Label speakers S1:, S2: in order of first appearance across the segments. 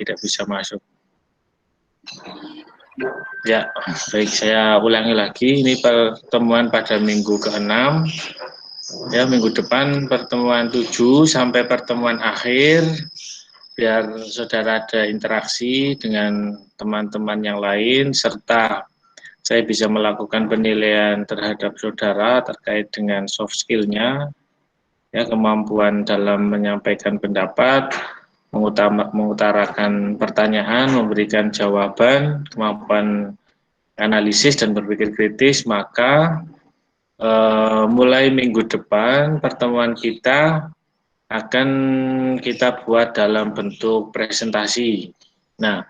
S1: tidak bisa masuk. Ya, baik, saya ulangi lagi. Ini pertemuan pada minggu ke-6. Ya, minggu depan pertemuan 7 sampai pertemuan akhir, biar saudara ada interaksi dengan teman-teman yang lain, serta saya bisa melakukan penilaian terhadap saudara terkait dengan soft skill-nya, ya, kemampuan dalam menyampaikan pendapat, mengutarakan pertanyaan, memberikan jawaban, kemampuan analisis dan berpikir kritis. Maka mulai minggu depan pertemuan kita akan kita buat dalam bentuk presentasi. Nah,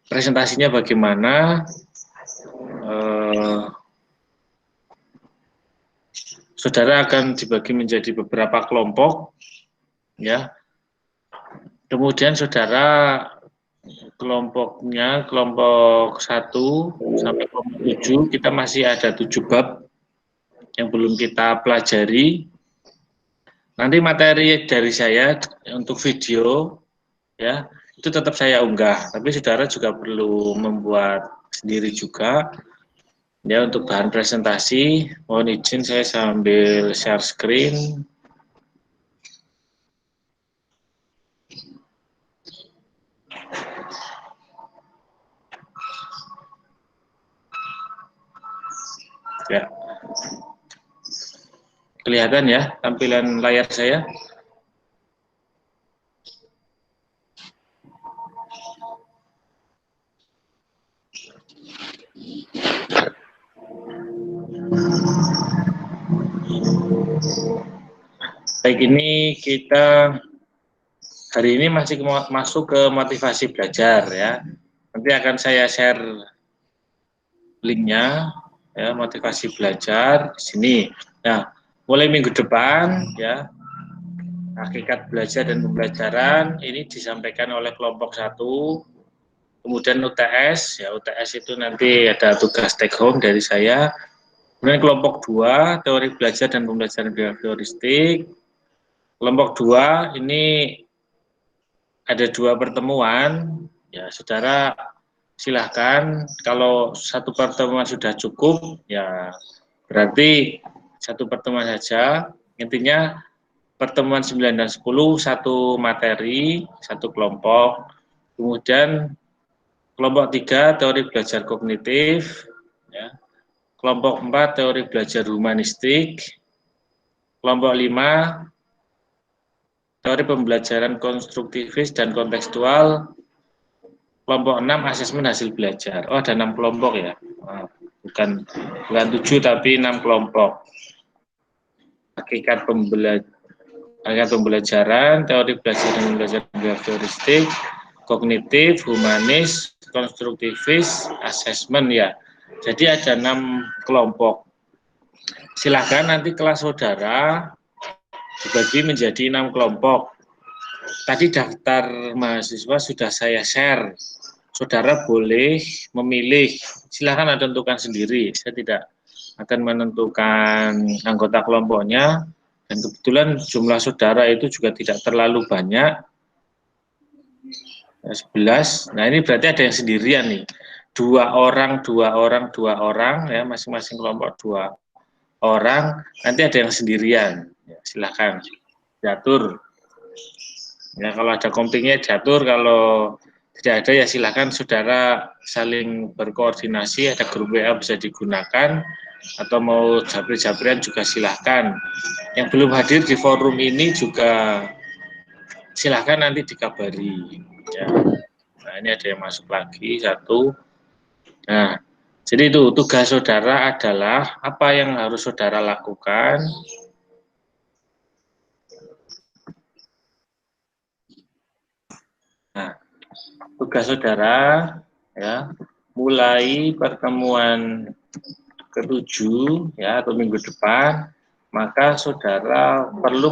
S1: presentasinya bagaimana? Saudara akan dibagi menjadi beberapa kelompok, ya. Kemudian saudara kelompoknya, kelompok 1 sampai kelompok 7, kita masih ada 7 bab yang belum kita pelajari. Nanti materi dari saya untuk video, ya, itu tetap saya unggah, tapi saudara juga perlu membuat sendiri juga, ya, untuk bahan presentasi. Mohon izin saya sambil share screen. Ya, kelihatan ya tampilan layar saya? Baik, ini kita hari ini masih masuk ke motivasi belajar, ya. Nanti akan saya share linknya, ya, motivasi belajar di sini. Nah, mulai minggu depan, ya, hakikat belajar dan pembelajaran ini disampaikan oleh kelompok 1. Kemudian UTS, ya, UTS itu nanti ada tugas take home dari saya. Kemudian kelompok 2, teori belajar dan pembelajaran behavioristik. Kelompok 2 ini ada 2 pertemuan, ya, saudara silahkan, kalau satu pertemuan sudah cukup, ya berarti satu pertemuan saja. Intinya pertemuan 9 dan 10 satu materi, satu kelompok. Kemudian kelompok 3 teori belajar kognitif, ya. Kelompok 4 teori belajar humanistik. Kelompok 5 teori pembelajaran konstruktivis dan kontekstual. Kelompok 6 asesmen hasil belajar. Oh, ada 6 kelompok, ya. Bukan 7 tapi 6 kelompok. Hakikat pembelajaran, teori belajar dan pembelajaran behavioristik, kognitif, humanis, konstruktivis, asesmen, ya. Jadi ada 6 kelompok. Silahkan nanti kelas saudara dibagi menjadi 6 kelompok. Tadi daftar mahasiswa sudah saya share. Saudara boleh memilih, silahkan Anda tentukan sendiri. Saya tidak akan menentukan anggota kelompoknya, dan kebetulan jumlah saudara itu juga tidak terlalu banyak, 11. Nah, ini berarti ada yang sendirian nih, 2 orang, 2 orang, 2 orang, ya, masing-masing kelompok 2 orang. Nanti ada yang sendirian, ya, silahkan diatur. Ya, kalau ada konfliknya diatur, kalau tidak ada ya silahkan saudara saling berkoordinasi, ada grup WA bisa digunakan, atau mau japri-japrian juga silahkan. Yang belum hadir di forum ini juga silahkan nanti dikabari, ya. Nah, ini ada yang masuk lagi, 1. Nah, jadi itu tugas saudara adalah apa yang harus saudara lakukan. Nah, tugas saudara, ya, mulai pertemuan ke-7, ya, atau minggu depan, maka saudara perlu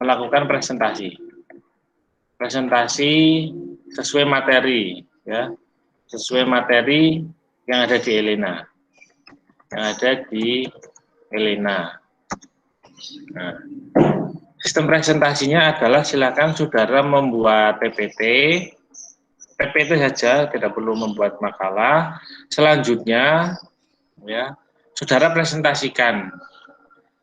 S1: melakukan presentasi sesuai materi, ya, sesuai materi yang ada di Elena. Nah, sistem presentasinya adalah silakan saudara membuat PPT saja, tidak perlu membuat makalah. Selanjutnya, ya, saudara presentasikan.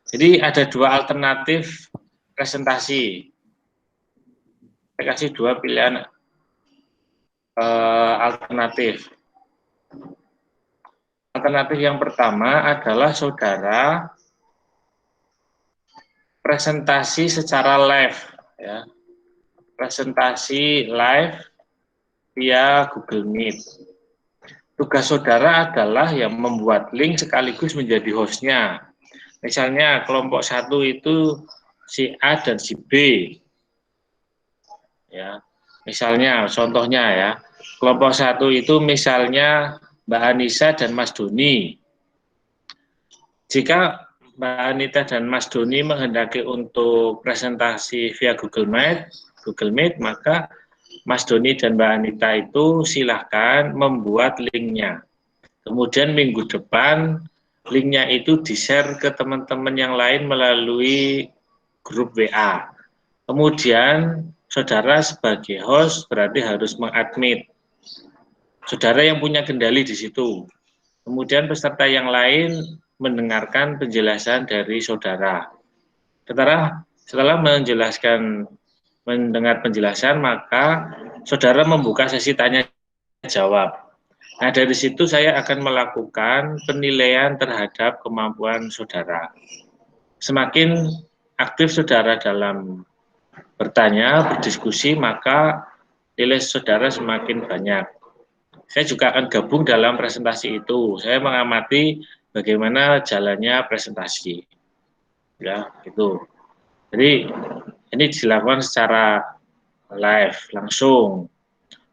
S1: Jadi ada dua alternatif presentasi. Saya kasih dua pilihan alternatif. Alternatif yang pertama adalah saudara presentasi secara live, ya. Presentasi live via Google Meet. Tugas saudara adalah yang membuat link sekaligus menjadi hostnya. Misalnya kelompok 1 itu si A dan si B. Ya. Misalnya contohnya ya, kelompok 1 itu misalnya Mbak Anissa dan Mas Doni. Jika Mbak Anita dan Mas Doni menghendaki untuk presentasi via Google Meet, maka Mas Doni dan Mbak Anita itu silahkan membuat linknya. Kemudian minggu depan linknya itu di-share ke teman-teman yang lain melalui grup WA. Kemudian saudara sebagai host berarti harus mengadmit. Saudara yang punya kendali di situ. Kemudian peserta yang lain mendengarkan penjelasan dari saudara. Setelah mendengar penjelasan, maka saudara membuka sesi tanya jawab. Nah, dari situ saya akan melakukan penilaian terhadap kemampuan saudara. Semakin aktif saudara dalam bertanya, berdiskusi, maka nilai saudara semakin banyak. Saya juga akan gabung dalam presentasi itu. Saya mengamati bagaimana jalannya presentasi. Ya, gitu. Jadi ini dilakukan secara live, langsung.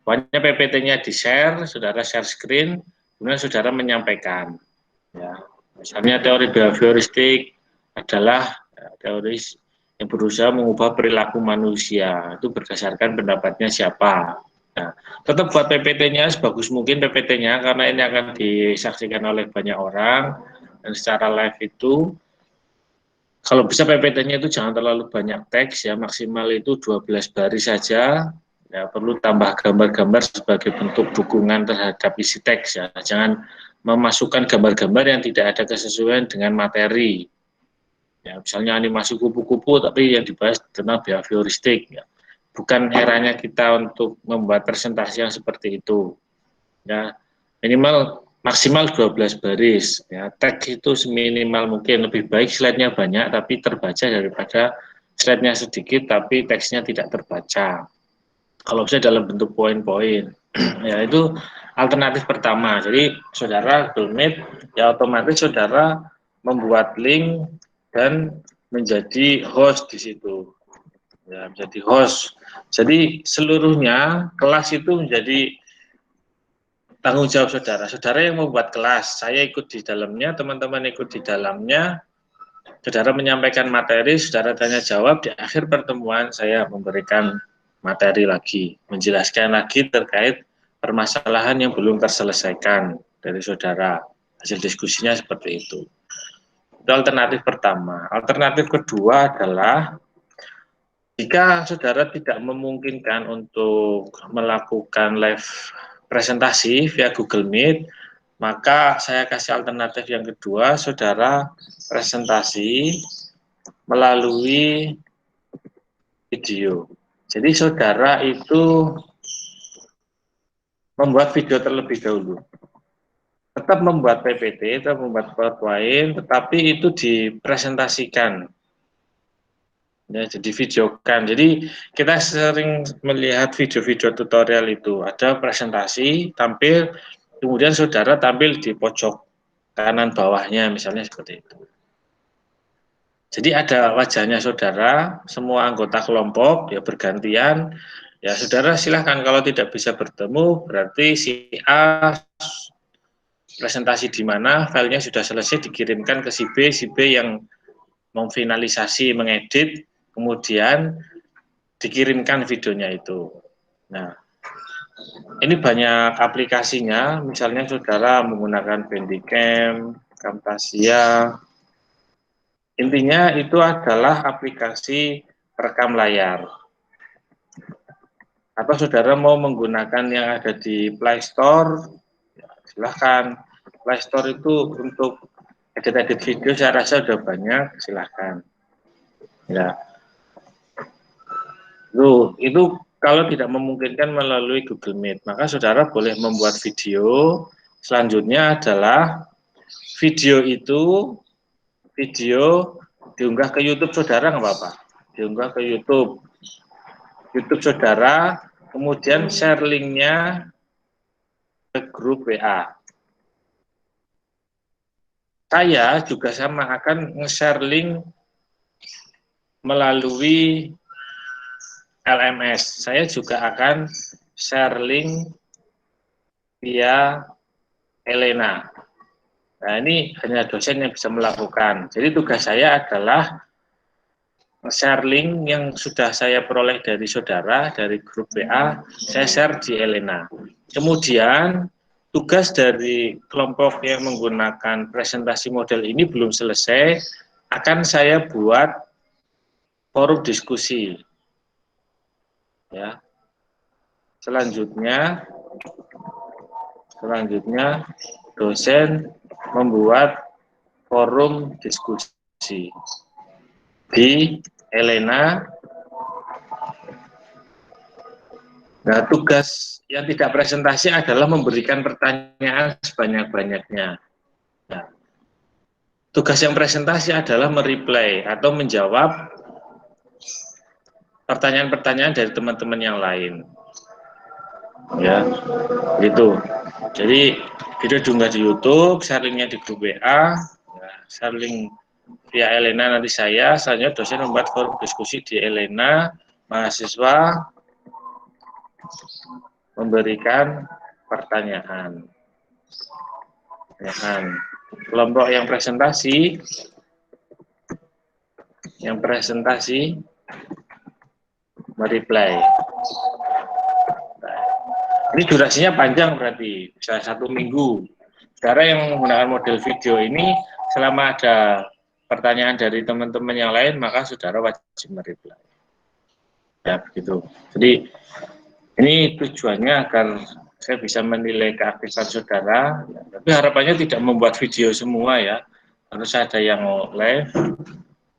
S1: Pokoknya PPT-nya di-share, saudara share screen, kemudian saudara menyampaikan. Ya. Misalnya teori behavioristik adalah teori yang berusaha mengubah perilaku manusia. Itu berdasarkan pendapatnya siapa. Nah, tetap buat PPT-nya sebagus mungkin PPT-nya, karena ini akan disaksikan oleh banyak orang, dan secara live itu, kalau bisa PPT-nya itu jangan terlalu banyak teks, ya, maksimal itu 12 baris saja. Ya, perlu tambah gambar-gambar sebagai bentuk dukungan terhadap isi teks, ya. Jangan memasukkan gambar-gambar yang tidak ada kesesuaian dengan materi. Ya, misalnya animasi kupu-kupu tapi yang dibahas tentang behavioristik, ya. Bukan eranya kita untuk membuat presentasi yang seperti itu. Ya, minimal maksimal 12 baris. Ya, teks itu seminimal mungkin, lebih baik slide-nya banyak tapi terbaca daripada slide-nya sedikit tapi teksnya tidak terbaca. Kalau bisa dalam bentuk poin-poin. Ya, itu alternatif pertama. Jadi saudara Google Meet, ya otomatis saudara membuat link dan menjadi host di situ. Ya, menjadi host. Jadi seluruhnya kelas itu menjadi tanggung jawab saudara. Saudara yang membuat kelas, saya ikut di dalamnya, teman-teman ikut di dalamnya, saudara menyampaikan materi, saudara tanya jawab, di akhir pertemuan saya memberikan materi lagi, menjelaskan lagi terkait permasalahan yang belum terselesaikan dari saudara. Hasil diskusinya seperti itu. Itu alternatif pertama. Alternatif kedua adalah jika saudara tidak memungkinkan untuk melakukan live presentasi via Google Meet, maka saya kasih alternatif yang kedua, saudara presentasi melalui video. Jadi saudara itu membuat video terlebih dahulu. Tetap membuat PPT, tetap membuat PowerPoint, tetapi itu dipresentasikan. Ya, jadi videokan. Jadi kita sering melihat video-video tutorial itu, ada presentasi tampil, kemudian saudara tampil di pojok kanan bawahnya, misalnya seperti itu. Jadi ada wajahnya saudara, semua anggota kelompok ya bergantian. Ya saudara silahkan, kalau tidak bisa bertemu berarti si A presentasi di mana, filenya sudah selesai dikirimkan ke si B yang memfinalisasi, mengedit, kemudian dikirimkan videonya itu. Nah, ini banyak aplikasinya, misalnya saudara menggunakan Bandicam, Camtasia. Intinya itu adalah aplikasi rekam layar. Atau saudara mau menggunakan yang ada di Play Store, ya, silahkan. Play Store itu untuk edit-edit video saya rasa sudah banyak, silahkan. Ya, itu kalau tidak memungkinkan melalui Google Meet, maka saudara boleh membuat video. Selanjutnya adalah video itu, diunggah ke YouTube saudara, nggak apa-apa. Diunggah ke YouTube saudara, kemudian share linknya ke grup WA. Saya juga sama akan nge-share link melalui LMS. Saya juga akan share link via Elena. Nah, ini hanya dosen yang bisa melakukan. Jadi tugas saya adalah share link yang sudah saya peroleh dari saudara, dari grup WA, saya share di Elena. Kemudian tugas dari kelompok yang menggunakan presentasi model ini belum selesai, akan saya buat forum diskusi. Ya. Selanjutnya dosen membuat forum diskusi di Elena. Nah, tugas yang tidak presentasi adalah memberikan pertanyaan sebanyak-banyaknya. Nah, tugas yang presentasi adalah mereply atau menjawab pertanyaan-pertanyaan dari teman-teman yang lain. Ya, gitu. Jadi video diunggah di YouTube, sharingnya di grup WA, ya, sharing via Elena nanti saya, selanjutnya dosen membuat forum diskusi di Elena, mahasiswa memberikan pertanyaan. Kelompok yang presentasi mereply. Ini durasinya panjang berarti, bisa 1 minggu. Saudara yang menggunakan model video ini, selama ada pertanyaan dari teman-teman yang lain, maka saudara wajib mereply. Ya, begitu. Jadi, ini tujuannya agar saya bisa menilai keaktifan saudara, tapi harapannya tidak membuat video semua ya, harus ada yang live,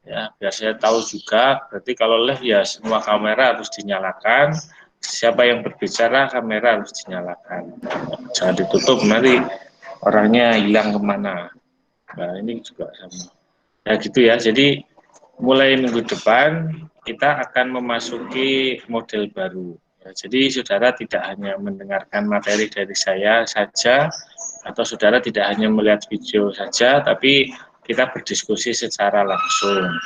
S1: ya, biar saya tahu juga. Berarti kalau live ya semua kamera harus dinyalakan, siapa yang berbicara kamera harus dinyalakan, jangan ditutup nanti orangnya hilang kemana. Nah, ini juga sama. Ya gitu ya, jadi mulai minggu depan kita akan memasuki model baru. Ya, jadi saudara tidak hanya mendengarkan materi dari saya saja, atau saudara tidak hanya melihat video saja, tapi kita berdiskusi secara langsung.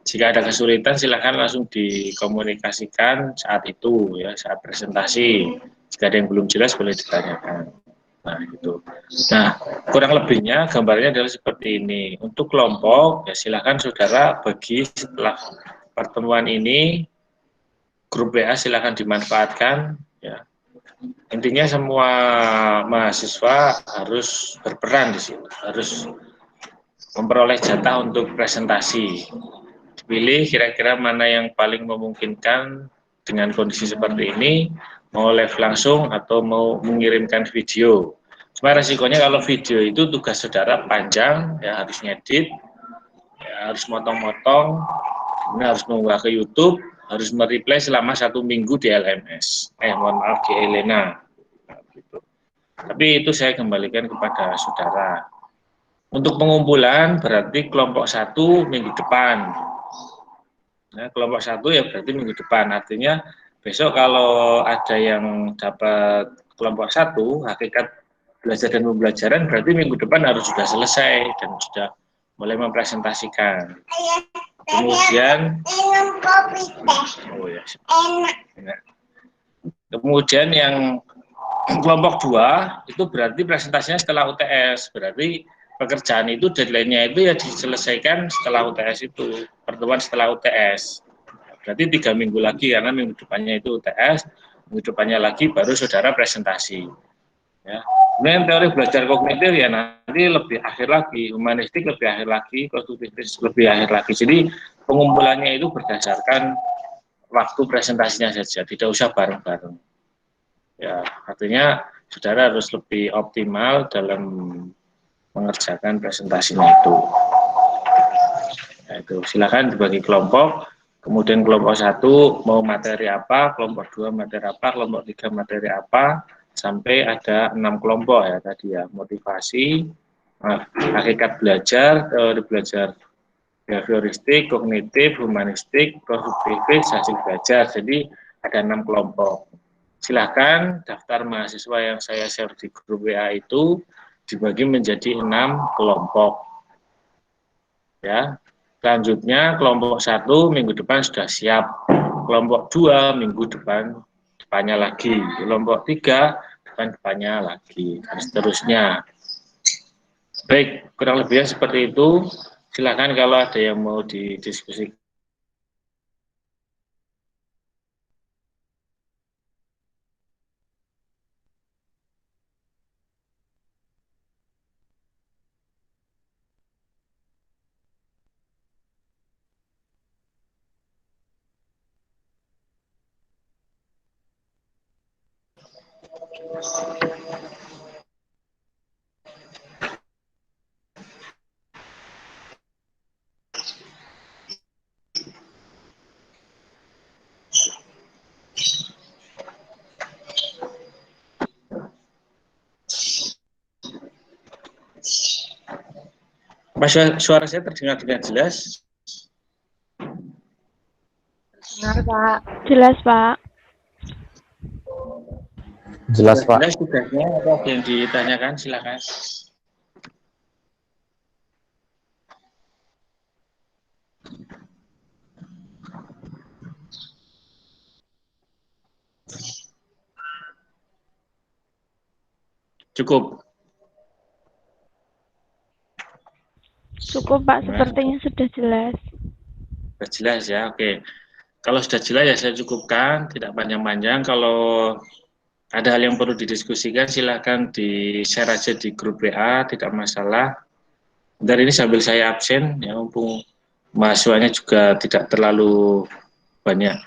S1: Jika ada kesulitan silakan langsung dikomunikasikan saat itu ya, saat presentasi. Jika ada yang belum jelas boleh ditanyakan. Nah, gitu. Nah, kurang lebihnya gambarnya adalah seperti ini. Untuk kelompok ya silakan saudara bagi setelah pertemuan ini, grup WA silakan dimanfaatkan ya. Intinya semua mahasiswa harus berperan di sini, harus memperoleh jatah untuk presentasi. Pilih kira-kira mana yang paling memungkinkan dengan kondisi seperti ini, mau live langsung atau mau mengirimkan video. Cuma resikonya kalau video itu tugas saudara panjang, ya harus ngedit, ya harus motong-motong, harus mengunggah ke YouTube, harus mereply selama 1 minggu di LMS. Mohon maaf di Elena. Nah, gitu. Tapi itu saya kembalikan kepada saudara. Untuk pengumpulan berarti kelompok 1 minggu depan. Nah, kelompok 1 ya berarti minggu depan. Artinya besok kalau ada yang dapat kelompok 1, hakikat belajar dan pembelajaran berarti minggu depan harus sudah selesai dan sudah mulai mempresentasikan. Kemudian kemudian yang kelompok 2 itu berarti presentasinya setelah UTS. Berarti pekerjaan itu deadline-nya itu ya diselesaikan setelah UTS itu, pertemuan setelah UTS. Berarti 3 minggu lagi karena minggu depannya itu UTS, minggu depannya lagi baru saudara presentasi. Ya. Kemudian teori belajar kognitif ya nanti lebih akhir lagi, humanistik lebih akhir lagi, konstruktivis lebih akhir lagi. Jadi pengumpulannya itu berdasarkan waktu presentasinya saja, tidak usah bareng-bareng. Ya, artinya saudara harus lebih optimal dalam mengerjakan presentasinya itu. Nah, itu silakan dibagi kelompok. Kemudian kelompok 1 mau materi apa, kelompok 2 materi apa, kelompok 3 materi apa, sampai ada 6 kelompok ya tadi ya. Motivasi, hakikat belajar, teori belajar behavioristik, kognitif, humanistik, produktif, hasil belajar. Jadi ada 6 kelompok. Silahkan daftar mahasiswa yang saya share di grup WA itu dibagi menjadi 6 kelompok. Ya. Selanjutnya kelompok 1 minggu depan sudah siap. Kelompok 2 minggu depannya lagi. Kelompok 3 depannya lagi. Dan seterusnya. Baik, kurang lebihnya seperti itu. Silakan kalau ada yang mau didiskusikan. Mas, suara saya terdengar dengan jelas?
S2: Benar, Pak. Jelas, Pak.
S3: Jelas, Pak.
S1: Jelas tugasnya apa yang ditanyakan, silakan. Cukup.
S2: Cukup, Pak. Sepertinya sudah jelas.
S1: Sudah jelas ya, oke. Kalau sudah jelas ya saya cukupkan, tidak panjang-panjang. Kalau ada hal yang perlu didiskusikan, silakan di-share aja di grup WA, tidak masalah. Bentar ini sambil saya absen, ya mumpung mahasiswanya juga tidak terlalu banyak.